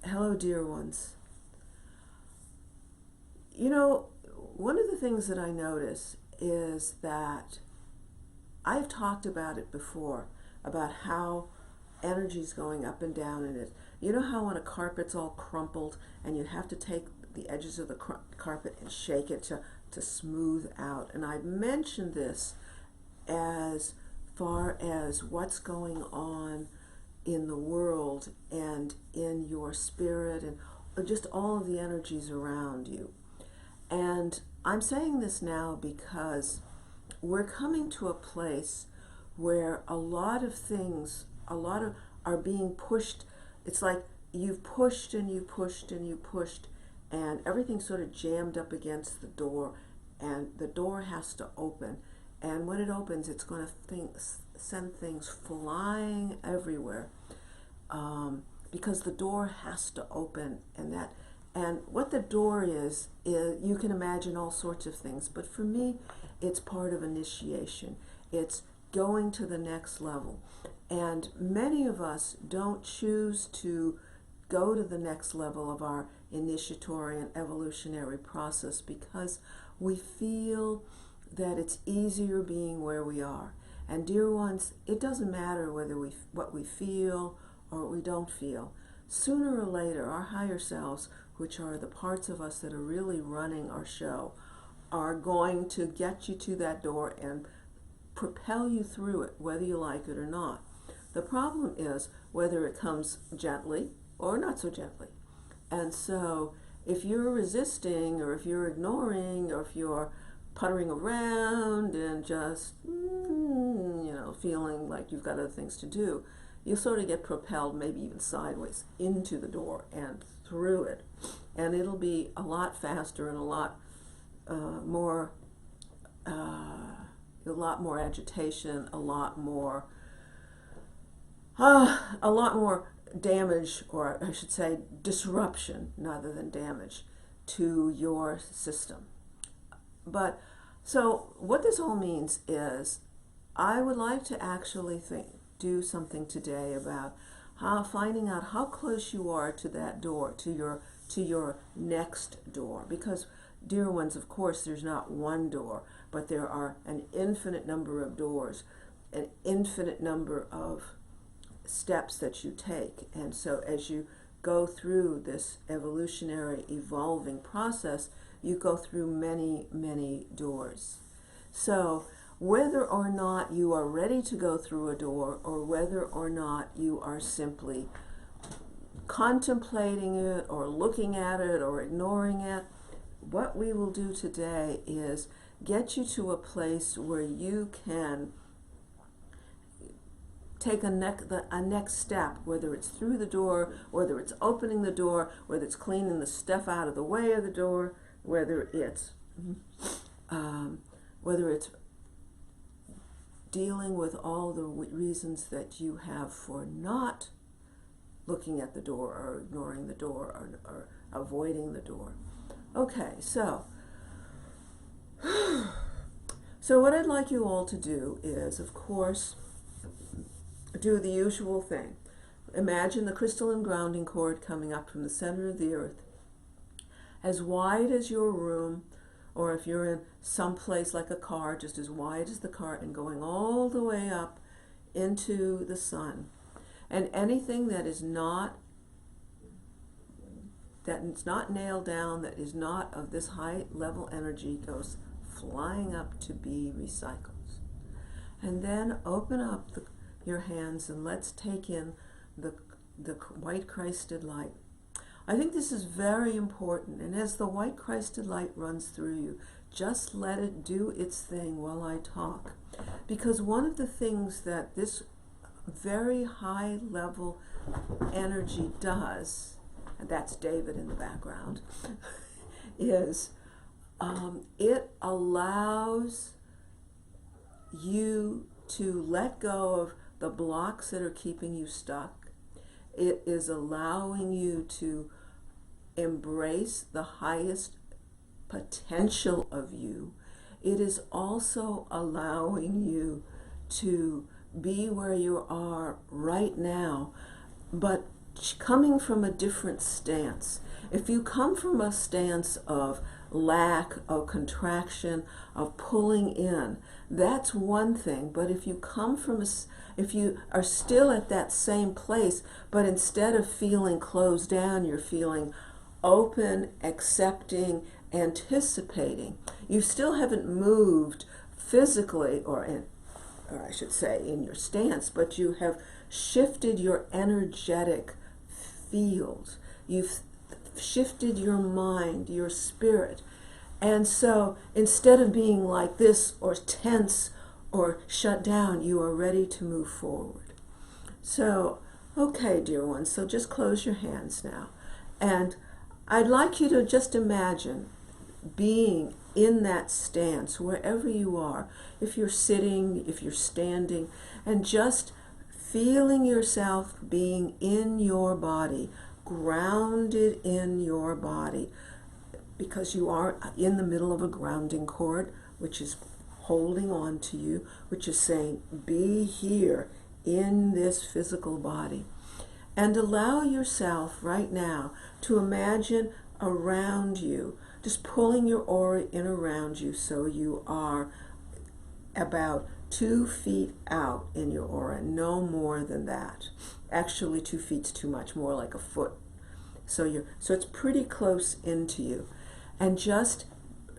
Hello, dear ones. You know, one of the things that I notice is that I've talked about it before, about how energy's going up and down in it. You know how when a carpet's all crumpled and you have to take the edges of the carpet and shake it to smooth out. And I've mentioned this as far as what's going on in the world and in your spirit and just all of the energies around you. And I'm saying this now because we're coming to a place where a lot of things, are being pushed. It's like you've pushed and you pushed and you pushed, and everything's sort of jammed up against the door, and the door has to open. And when it opens, it's going to send things flying everywhere, because the door has to open, and what the door is you can imagine all sorts of things, but for me, it's part of initiation. It's going to the next level. And many of us don't choose to go to the next level of our initiatory and evolutionary process because we feel that it's easier being where we are. And dear ones, it doesn't matter what we feel or what we don't feel. Sooner or later, our higher selves, which are the parts of us that are really running our show, are going to get you to that door and propel you through it, whether you like it or not. The problem is whether it comes gently or not so gently. And so if you're resisting, or if you're ignoring, or if you're puttering around and just, feeling like you've got other things to do, you'll sort of get propelled, maybe even sideways, into the door and through it. And it'll be a lot faster and a lot more agitation, a lot more damage, or I should say disruption rather than damage, to your system. But so what this all means is I would like to actually do something today about finding out how close you are to that door, to your next door. Because, dear ones, of course, there's not one door, but there are an infinite number of doors, an infinite number of steps that you take. And so as you go through this evolutionary evolving process, you go through many, many doors. So whether or not you are ready to go through a door, or whether or not you are simply contemplating it or looking at it or ignoring it, what we will do today is get you to a place where you can take a next step, whether it's through the door, whether it's opening the door, whether it's cleaning the stuff out of the way of the door, whether it's dealing with all the reasons that you have for not looking at the door, or ignoring the door, or avoiding the door. Okay, so what I'd like you all to do is, of course, do the usual thing. Imagine the crystalline grounding cord coming up from the center of the earth, as wide as your room, or if you're in some place like a car, just as wide as the car, and going all the way up into the sun. And anything that is not nailed down, that is not of this high level energy, goes flying up to be recycled. And then open up your hands, and let's take in the white Christed light. I think this is very important, and as the white Christed light runs through you, just let it do its thing while I talk. Because one of the things that this very high level energy does, and that's David in the background, is it allows you to let go of the blocks that are keeping you stuck. It is allowing you to embrace the highest potential of you. It is also allowing you to be where you are right now, but coming from a different stance. If you come from a stance of lack, of contraction, of pulling in, that's one thing. But if you come from if you are still at that same place, but instead of feeling closed down, you're feeling open, accepting, anticipating. You still haven't moved physically, or I should say in your stance, but you have shifted your energetic field. You've shifted your mind, your spirit. And so instead of being like this or tense or shut down, you are ready to move forward. So, okay, dear ones, so just close your hands now. And I'd like you to just imagine being in that stance, wherever you are, if you're sitting, if you're standing, and just feeling yourself being in your body, grounded in your body, because you are in the middle of a grounding cord, which is holding on to you, which is saying, be here in this physical body. And allow yourself right now to imagine around you, just pulling your aura in around you, so you are about 2 feet out in your aura, no more than that. Actually, 2 feet's too much, more like a foot. So it's pretty close into you. And just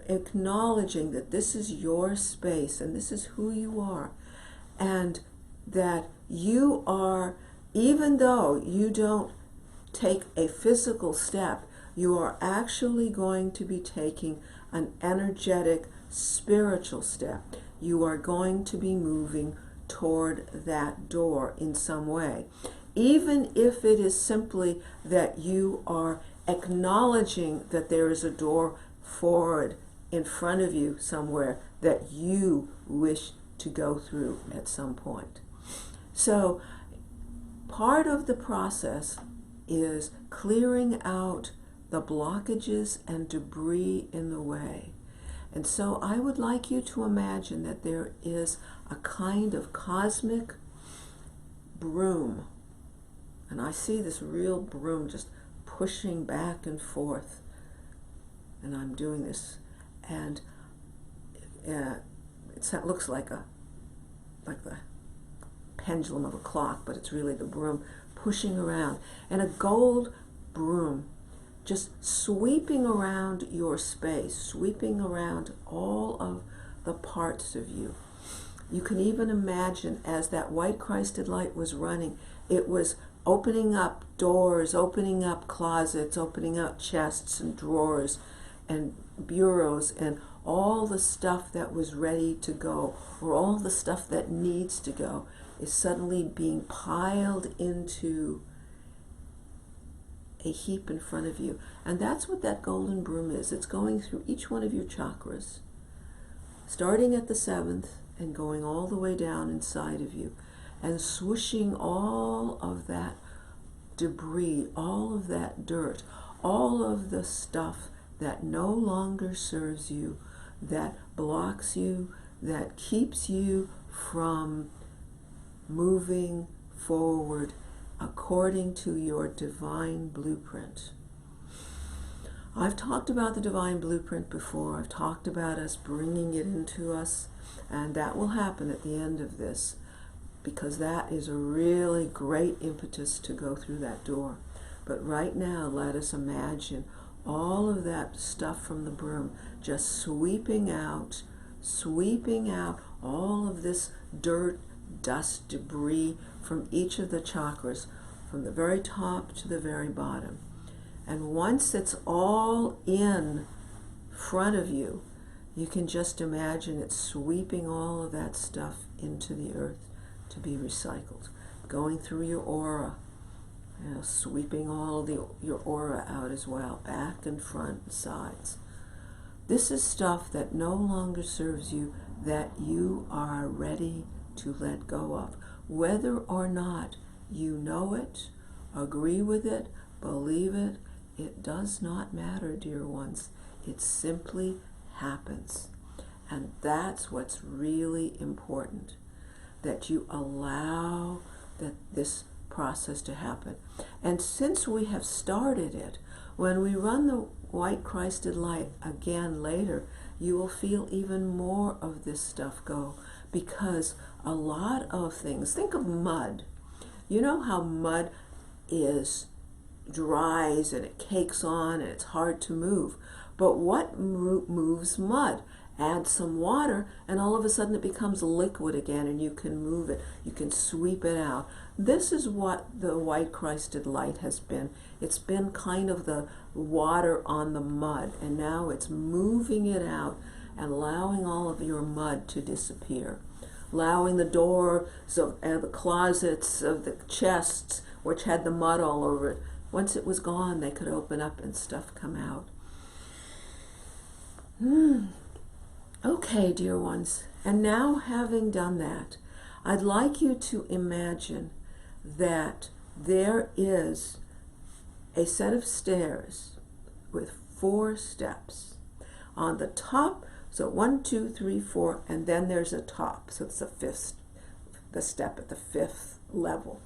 acknowledging that this is your space and this is who you are, and that you are, even though you don't take a physical step, you are actually going to be taking an energetic, spiritual step. You are going to be moving toward that door in some way. Even if it is simply that you are acknowledging that there is a door forward in front of you somewhere that you wish to go through at some point. So part of the process is clearing out the blockages and debris in the way. And so I would like you to imagine that there is a kind of cosmic broom. And I see this real broom just pushing back and forth. And I'm doing this. And it looks like the pendulum of a clock, but it's really the broom pushing around. And a gold broom just sweeping around your space, sweeping around all of the parts of you. You can even imagine, as that white Christed light was running, it was opening up doors, opening up closets, opening up chests and drawers and bureaus, and all the stuff that was ready to go, or all the stuff that needs to go, is suddenly being piled into a heap in front of you. And that's what that golden broom is. It's going through each one of your chakras, starting at the 7th and going all the way down inside of you, and swooshing all of that debris, all of that dirt, all of the stuff that no longer serves you, that blocks you, that keeps you from moving forward according to your divine blueprint. I've talked about the divine blueprint before. I've talked about us bringing it into us, and that will happen at the end of this, because that is a really great impetus to go through that door. But right now, let us imagine all of that stuff from the broom just sweeping out all of this dirt, dust, debris from each of the chakras, from the very top to the very bottom. And once it's all in front of you, you can just imagine it sweeping all of that stuff into the earth to be recycled, going through your aura, sweeping all of your aura out as well, back and front and sides. This is stuff that no longer serves you, that you are ready to let go of. Whether or not you know it, agree with it, believe it, it does not matter, dear ones. It simply happens. And that's what's really important, that you allow that this process to happen. And since we have started it, when we run the white Christed light again later, you will feel even more of this stuff go, because a lot of things, think of mud. You know how mud dries and it cakes on and it's hard to move. But what moves mud? Add some water and all of a sudden it becomes liquid again and you can move it. You can sweep it out. This is what the white Christed light has been. It's been kind of the water on the mud, and now it's moving it out and allowing all of your mud to disappear. Allowing the doors of the closets, of the chests, which had the mud all over it. Once it was gone, they could open up and stuff come out. Okay, dear ones, and now having done that, I'd like you to imagine that there is a set of stairs with 4 steps. On the top, so 1, 2, 3, 4, and then there's a top, so it's the step at the 5th level.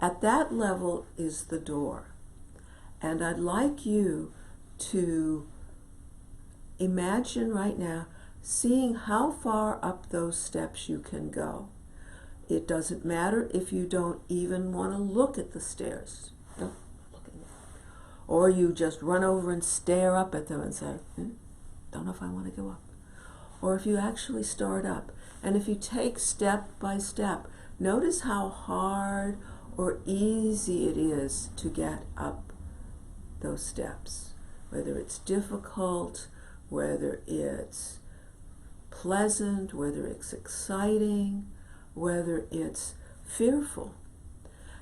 At that level is the door. And I'd like you to imagine right now seeing how far up those steps you can go. It doesn't matter if you don't even want to look at the stairs. Don't look at them. Or you just run over and stare up at them and say, don't know if I want to go up. Or if you actually start up. And if you take step by step, notice how hard or easy it is to get up those steps. Whether it's difficult, whether it's pleasant, whether it's exciting, whether it's fearful.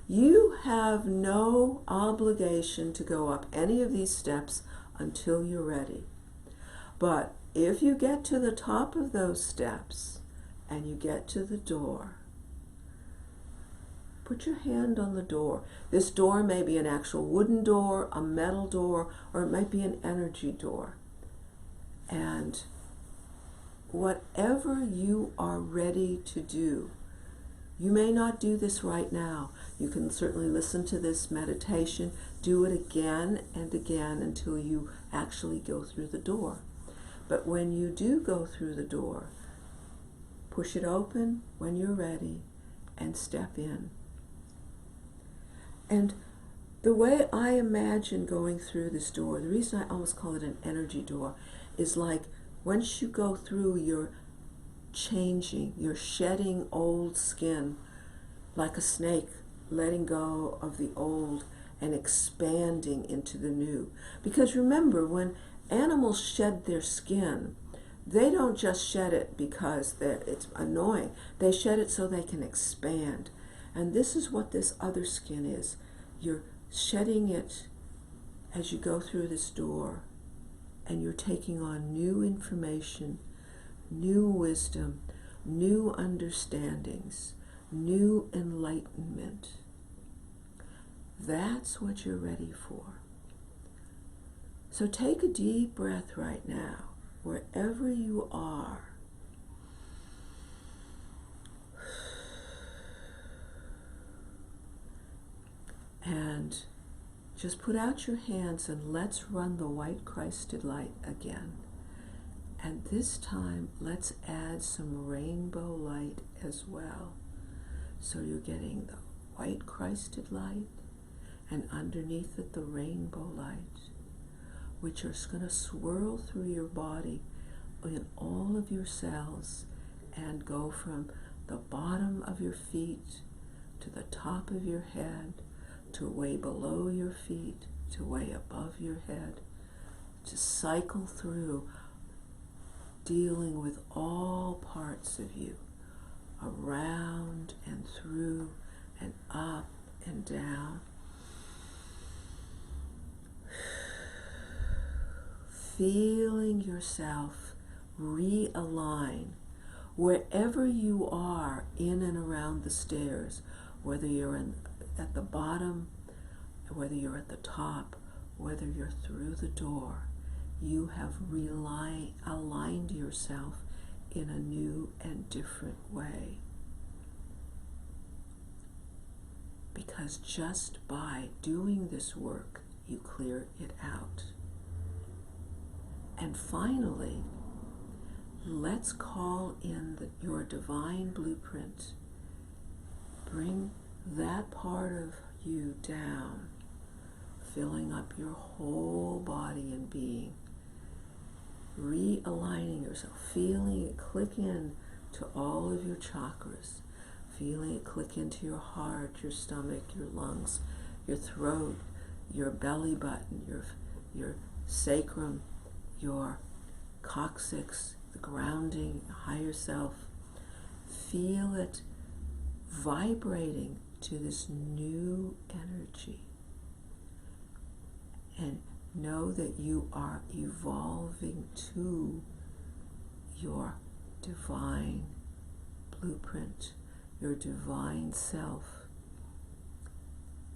You have no obligation to go up any of these steps until you're ready. But if you get to the top of those steps and you get to the door, put your hand on the door. This door may be an actual wooden door, a metal door, or it might be an energy door. And whatever you are ready to do, you may not do this right now. You can certainly listen to this meditation, do it again and again until you actually go through the door. But when you do go through the door, push it open when you're ready and step in. And the way I imagine going through this door, the reason I always call it an energy door, is like once you go through, you're changing, you're shedding old skin like a snake, letting go of the old and expanding into the new. Because remember, when animals shed their skin, they don't just shed it because it's annoying. They shed it so they can expand. And this is what this other skin is. You're shedding it as you go through this door, and you're taking on new information, new wisdom, new understandings, new enlightenment. That's what you're ready for. So take a deep breath right now, wherever you are. And just put out your hands and let's run the white Christed light again. And this time, let's add some rainbow light as well. So you're getting the white Christed light, and underneath it the rainbow light, which is going to swirl through your body in all of your cells and go from the bottom of your feet to the top of your head, to way below your feet, to way above your head, to cycle through, dealing with all parts of you, around and through and up and down. Feeling yourself realign wherever you are in and around the stairs, whether you're at the bottom, whether you're at the top, whether you're through the door. You have aligned yourself in a new and different way. Because because just by doing this work, you clear it out. And finally, let's call in your divine blueprint. Bring that part of you down, filling up your whole body and being, realigning yourself, feeling it click in to all of your chakras, feeling it click into your heart, your stomach, your lungs, your throat, your belly button, your sacrum, your coccyx, the grounding, higher self. Feel it vibrating to this new energy. And know that you are evolving to your divine blueprint, your divine self,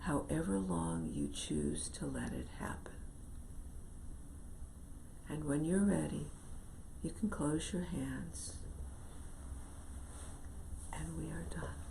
however long you choose to let it happen. And when you're ready, you can close your hands, and we are done.